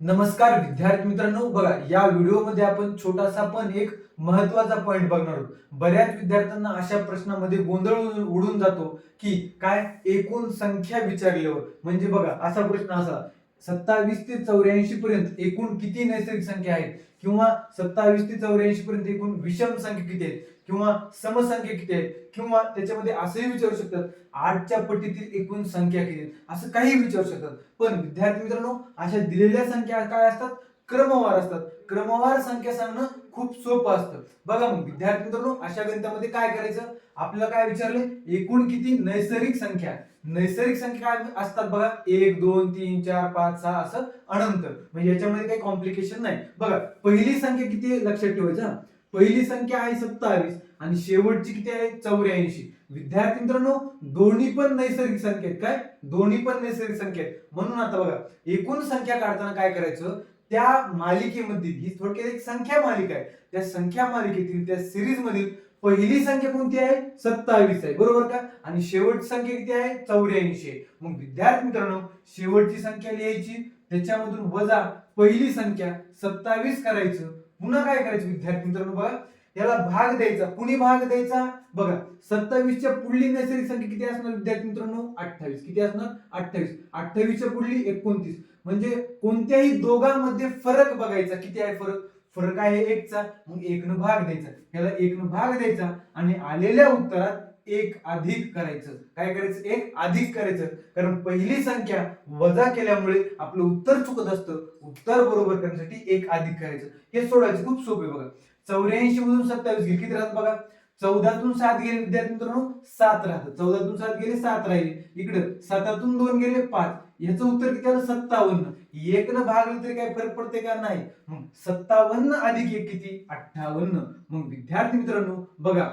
नमस्कार विद्यार्थी मित्रांनो, बघा या व्हिडिओमध्ये आपण छोटासा पण एक महत्वाचा पॉइंट बघणार आहोत. बऱ्याच विद्यार्थ्यांना अशा प्रश्नामध्ये गोंधळ उडून जातो की काय एकूण संख्या विचारल्यावर म्हणजे बघा असा प्रश्न असा 27 ते 84 पर्यंत एकूण किती नैसर्गिक संख्या आहेत किंवा 27 ते 84 पर्यंत एकूण विषम संख्या किती आहेत किंवा समसंख्या किती आहेत किंवा त्याच्यामध्ये असंही विचारू शकतात 8च्या पटीतील एकूण संख्या किती आहेत असं काही विचारू शकतात. पण विद्यार्थी मित्रांनो अशा दिलेल्या संख्या काय असतात क्रमवार असतात. क्रमवार संख्या सांगणं खूप सोपं असतं. बघा मग विद्यार्थी मित्रांनो अशा गणितामध्ये काय करायचं आपल्याला काय विचारले एकूण किती नैसर्गिक संख्या. नैसर्गिक संख्या काय असतात बघा 1 2 3 4 5 6 असं अनंत. म्हणजे याच्यामध्ये काही कॉम्प्लिकेशन नाही. बघा पहिली संख्या किती आहे लक्षात ठेवायचं. पहिली संख्या आहे 27 आणि शेवटची किती आहे 84. विद्यार्थी मित्रांनो दोन्ही पण नैसर्गिक संख्या आहेत. काय दोन्ही पण नैसर्गिक संख्या आहेत. म्हणून आता बघा एकूण संख्या काढताना काय करायचं त्या मालिकेमध्ये ही थोडक्यात एक संख्या मालिका आहे. त्या संख्या मालिकेतील त्या सिरीज मधील पहिली संख्या कोणती आहे 27 आहे बरोबर का आणि शेवटची संख्या किती आहे 84 आहे. मग विद्यार्थी मित्रांनो शेवटची संख्या लिहायची त्याच्यामधून वजा पहिली संख्या 27 करायचं. पुन्हा काय करायचं विद्यार्थी मित्रांनो बघा याला भाग द्यायचा. कुणी भाग द्यायचा बघा 27च्या पुढली नैसर्गिक संख्या किती असणार विद्यार्थी मित्रांनो 28. किती असणार 28. 28च्या पुढली 29 म्हणजे कोणत्याही दोघांमध्ये फरक बघायचा. किती आहे फरक फरक आहे 1चा. मग 1 न भाग द्यायचा. याला 1 न भाग द्यायचा आणि आलेल्या उत्तरात 1 अधिक करायचं. काय करायचं 1 अधिक करायचं. कारण पहिली संख्या वजा केल्यामुळे आपलं उत्तर चुकत असतं. उत्तर बरोबर करण्यासाठी 1 अधिक करायचं. हे सोडायचं खूप सोपे बघा. 84 मधून 27 गेले किती राहत बघा 14तून 7 गेले विद्यार्थी मित्रांनो 7 राहतं. 14तून 7 गेले 7 राहिले. इकडे 7तून 2 गेले 5. याचं उत्तर किती आलं 57. 1 न भागलं तरी काय फरक पडते का नाही. मग 57 अधिक 1 किती 58. मग विद्यार्थी मित्रांनो बघा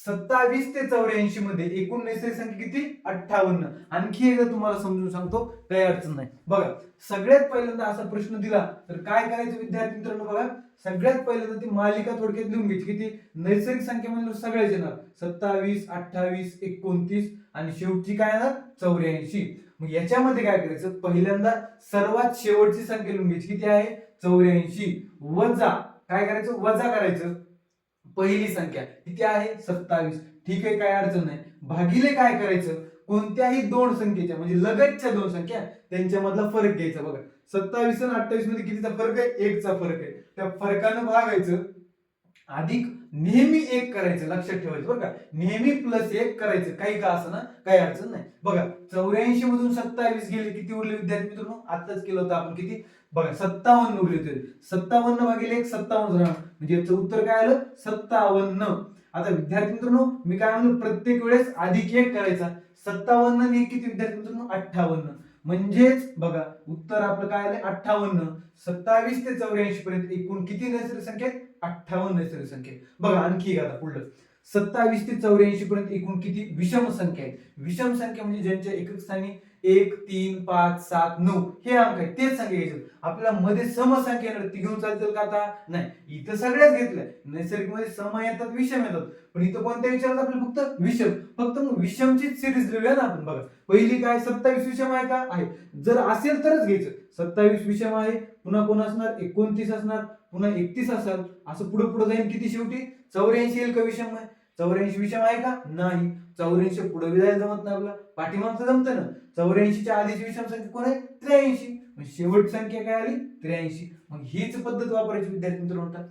27 ते 84 मध्ये एकूण नैसर्गिक संख्या किती 58. आणखी एकदा तुम्हाला समजून सांगतो काही अडचण नाही. बघा सगळ्यात पहिल्यांदा असा प्रश्न दिला तर काय करायचं विद्यार्थी मित्रांनो बघा सगळ्यात पहिल्यांदा ती मालिका थोडक्यात लिहून घ्यायची. किती नैसर्गिक संख्येमध्ये सगळ्याच येणार 27 28 29 आणि शेवटची काय येणार 84. मग याच्यामध्ये काय करायचं पहिल्यांदा सर्वात शेवटची संख्या लिहून घ्यायची. किती आहे 84 वजा काय करायचं वजा करायचं पहिली संख्या किती आहे 27. ठीक आहे काय अडचण नाही. भागिले काय करायचं कोणत्याही दोन संख्येच्या म्हणजे लगतच्या दोन संख्या त्यांच्यामधला फरक घ्यायचा. बघा 27 आणि 28 मध्ये कितीचा फरक आहे 1 चा फरक आहे. त्या फरकानं भागायचं अधिक नेहमी 1 करायचं. लक्षात ठेवायचं बरं का नेहमी +1 करायचं काही का असं ना काही अडचण नाही. बघा 84 मधून 27 गेले किती उरले विद्यार्थी मित्रांनो आताच केलं होतं आपण किती बघा 57 उरले होते. 57 भागिले 1 57 राहणार म्हणजे याचं उत्तर काय आलं 57. आता विद्यार्थी मित्रांनो मी काय म्हणलो प्रत्येक वेळेस अधिक 1 करायचा. 57 आणि 1 किती विद्यार्थी मित्रांनो 58. म्हणजेच बघा उत्तर आपलं काय आलं 58. 27 ते 84 पर्यंत एकूण किती नैसर्गिक संख्या आहेत 58 नैसर्गिक संख्या. बघा आणखी एक आता पुढलं 27 ते 84 पर्यंत एकूण किती विषम संख्या आहेत. विषम संख्या म्हणजे ज्यांच्या एकक स्थानी 1 3 5 7 9 हे अंक आहेत तेच संख्या घ्यायचे. आपल्याला मध्ये समसंख्या येणार ती घेऊन चालतील का आता नाही. इथं सगळ्याच घेतल्या नैसर्गिक मध्ये सम येतात विषम येतात पण इथं कोणत्या विचारात आपल्याला फक्त विषम. फक्त मग विषमची सिरीज लिहूया ना आपण. बघा पहिली काय 27 विषम आहे का आहे जर असेल तरच घ्यायचं. 27 विषम आहे पुन्हा कोण असणार 29 असणार पुन्हा 31 असेल असं पुढे पुढे जाईल किती शेवटी 84 येईल का विषम आहे. 84 विषम आहे का नाही. 84 पुढे जायला जमत नाही आपला पाठीमागचं जमतं ना. 84 च्या आधीची विषम संख्या कोण आहे 83. शेवट संख्या काय आली 83. मग हीच पद्धत वापरायची विद्यार्थी मित्रांनो.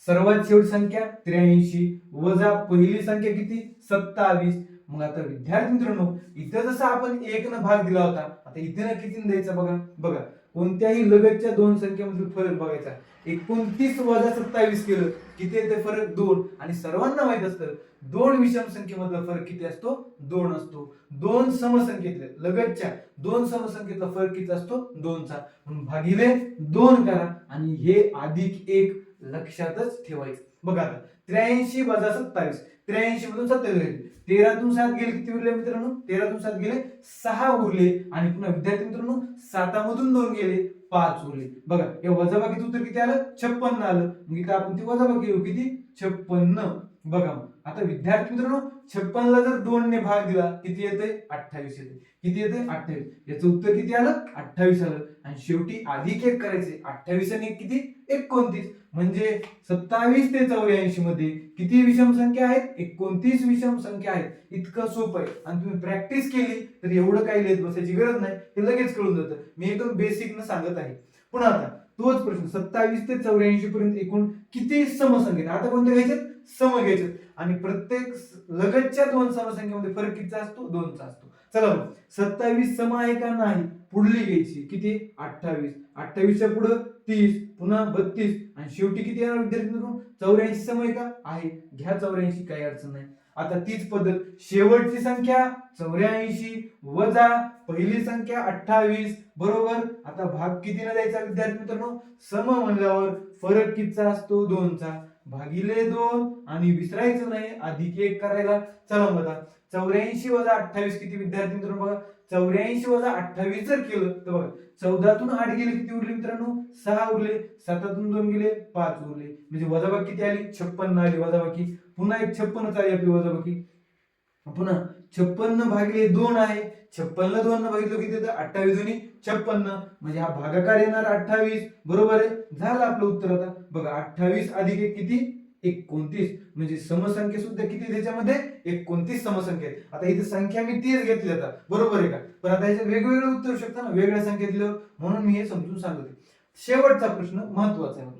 सर्वात शेवट संख्या 83 वजा पहिली संख्या किती 27. मग आता विद्यार्थी मित्रांनो इथं जसं आपण 1 न भाग दिला होता आता इथे ना किती द्यायचा बघा. बघा कोणत्याही लगतच्या दोन संख्येमधील फरक बघायचा. 29 वजा 27 केलं किती येते फरक 2. आणि सर्वांना माहित असतं दोन विषम संख्येमधला फरक किती असतो 2 असतो. दोन समसंख्येतले लगतच्या दोन समसंख्येतला फरक किती असतो 2चा. म्हणून भागिले 2 करा आणि हे अधिक 1 लक्षातच ठेवायचं. बघा आता 83 वजा 27 83 मधून 27 गेले 13तून 7 गेले किती उरले मित्रांनो 13तून 7 गेले 6 उरले आणि पुन्हा विद्यार्थी मित्रांनो 7 मधून 2 गेले 5 उरले. बघा या वजाबाकीचं उत्तर किती आलं 56 आलं. मग इथं आपण ती वजाबाकी घेऊ किती 56. बघा आता विद्यार्थी मित्रांनो 56 ला जर 2 ने भाग दिला किती येते 28 येते. किती येते 28. याचं उत्तर किती आलं 28 आलं. आणि शेवटी अधिक एक करायचे 28 आणि 1 किती 29. म्हणजे 27 ते 84 मध्ये किती विषम संख्या आहेत 29 विषम संख्या आहेत. इतकं सोपं आहे आणि तुम्ही प्रॅक्टिस केली तर एवढं काही लिहित बसायची गरज नाही, हे लगेच कळून जातं. मी एकदम बेसिक न सांगत आहे. पुन्हा आता तोच प्रश्न 27 ते 84 पर्यंत एकूण किती समसंख्या. आता कोणत्या घ्यायचे सम घ्यायचे आणि प्रत्येक लगतच्या दोन समसंख्येमध्ये फरक कितीचा असतो 2चा असतो. चला 27 सम आहे का नाही पुढली घ्यायची किती 28. 28 च्या पुढे 30 पुन्हा 32 आणि शेवटी किती येणार विद्यार्थी 84 सम आहे का आहे. घ्या 84 काही अडचण नाही. आता तीच पद्धत शेवटची संख्या 84 वजा पहिली संख्या 28 बरोबर. आता भाग कितीने द्यायचा विद्यार्थी मित्रांनो सम म्हणल्यावर फरक कितीचा असतो 2चा भागिले 2 आणि विसरायचं नाही अधिक 1 करायला. चला बघा 84 वजा 28 किती विद्यार्थी मित्रांनो बघा 84 वजा 28 जर केलं तर बघा 14 तून 8 गेले किती उरले मित्रांनो 6 उरले. 7 तून 2 गेले 5 उरले. म्हणजे वजाबाकी किती आली 56 आली वजाबाकी. पुन्हा एक 56 आली आपली वजाबाकी. पुन्हा 56 भागिले 2 आहे. 56 ला 2 ने भागितलं किती येतं 28 दुनी 56 म्हणजे हा भागाकार येणार 28 बरोबर आहे. झालं आपलं उत्तर. आता बघा 28 अधिक 1 किती 29 म्हणजे समसंख्या सुद्धा किती त्याच्यामध्ये 29 समसंख्या आहेत. आता इथे संख्या मी 30 घेतली आता बरोबर आहे का. पण आता याच्यात वेगवेगळे उत्तर शकता ना वेगळ्या संख्या दिल्यावर म्हणून मी हे समजून सांगते. शेवटचा प्रश्न महत्वाचा आहे.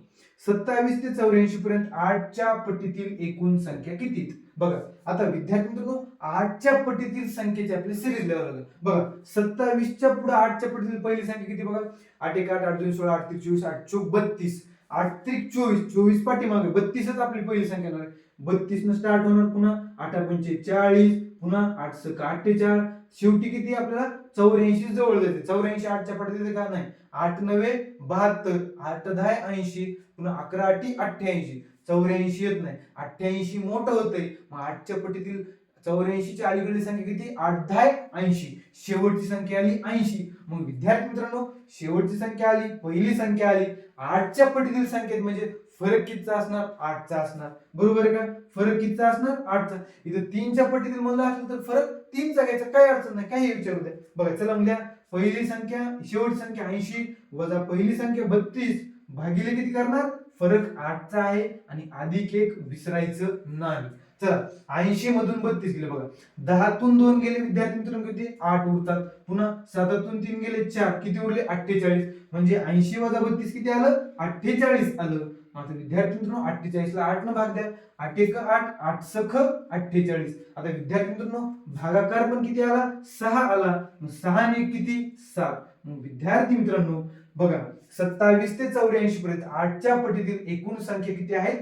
27 ते 84 पर्यंत 8च्या पटीतील एकूण संख्या किती. बघा आता विद्यार्थी मित्रांनो 8च्या पटीतील संख्येची आपली सिरीज लिहावी लागेल. बघा 27 च्या पुढे 8च्या पटीतील पहिली संख्या किती बघा 8 1 8 8 2 16 8 3 24 8 चौक 32 8 3 24 24 पाठीमागे 32च आपली पहिली संख्या आहे. 32 न स्टार्ट होणार पुन्हा 8 पंचे 40 पुन्हा 8 सक 48 शेवटी किती आपल्याला 84 जवळ जाते. 84 8च्या पटीतील का नाही 8 9 72 8 10 80 पुन्हा 11 8 88 84 येत नाही 88 मोठं होतंय. मग 8च्या पटीतील 84 च्या अलीकडील संख्या किती 8 10 80 शेवटची संख्या आली 80. मग विद्यार्थी मित्रांनो शेवटची संख्या आली पहिली संख्या आली 8च्या पटीतील संख्येत म्हणजे फरक कितीचा असणार 8चा असणार बरोबर आहे का. फरक कितीचा असणार 8चा. इथे 3च्या पटीतील म्हणलं असेल तर फरक 3चा घ्यायचा काही अडचण नाही काही विचारू द्या. बघा चला म्हणजे पहिली संख्या शेवटची संख्या 80 वजा पहिली संख्या 32 भागिले किती करणार फरक 8चा आहे आणि अधिक 1 विसरायचं नाही. चला 80 मधून 32 गेले बघा 10 तून 2 गेले विद्यार्थी मित्रांनो किती 8 उरतात. पुन्हा 7 तून 3 गेले 4 किती उरले 48 म्हणजे 80 वजा 32 किती आलं 48 आलं. आता विद्यार्थी मित्रांनो 48 ला 8 न भाग द्या 8 1 8 8 सख 48. आता विद्यार्थी मित्रांनो भागाकार पण किती आला 6 आला. 6 ने किती 7. मग विद्यार्थी मित्रांनो बघा 27 ते 84 पर्यंत 8च्या पटीतील एकूण संख्या किती आहे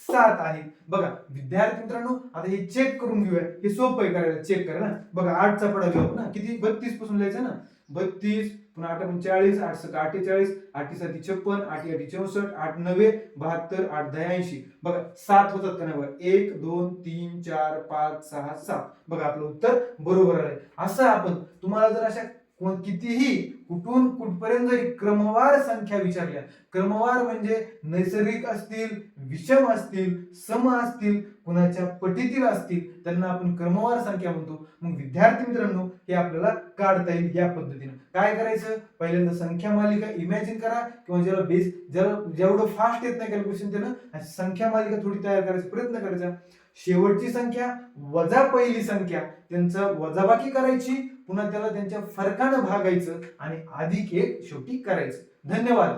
7 आहे. बघा विद्यार्थी मित्रांनो आता हे चेक करून घेऊया. हे सोपं आहे करायला चेक करा ना. बघा 8चा पडा घेऊ ना किती 32 पासून लिहायचं ना 32 पुन्हा 8 पंचे 40 8 सक 48 8 7 56 8 8 64 8 9 72 8 10 80 बघा 7 होतात का नाही बघा 1 2 3 4 5 6 7 बघा आपलं उत्तर बरोबर आहे. असं आपण तुम्हाला जर अशा कितीही कुठून कुठपर्यंत जरी क्रमवार संख्या विचारल्या क्रमवार म्हणजे नैसर्गिक असतील विषम असतील सम असतील कुणाच्या पटीतील असतील त्यांना आपण क्रमवार संख्या म्हणतो. मग विद्यार्थी मित्रांनो हे आपल्याला काढता येईल या पद्धतीने. काय करायचं पहिल्यांदा संख्या मालिका इमॅजिन करा किंवा ज्याला बेस ज्याला जेवढं फास्ट येत नाही कॅल्क्युलेशन त्यानं संख्या मालिका थोडी तयार करायचा प्रयत्न करायचा. शेवटची संख्या वजा पहिली संख्या त्यांचं वजाबाकी करायची पुन्हा त्याला त्यांच्या फरकानं भागायचं आणि अधिक 1 शेवटी करायचं. धन्यवाद.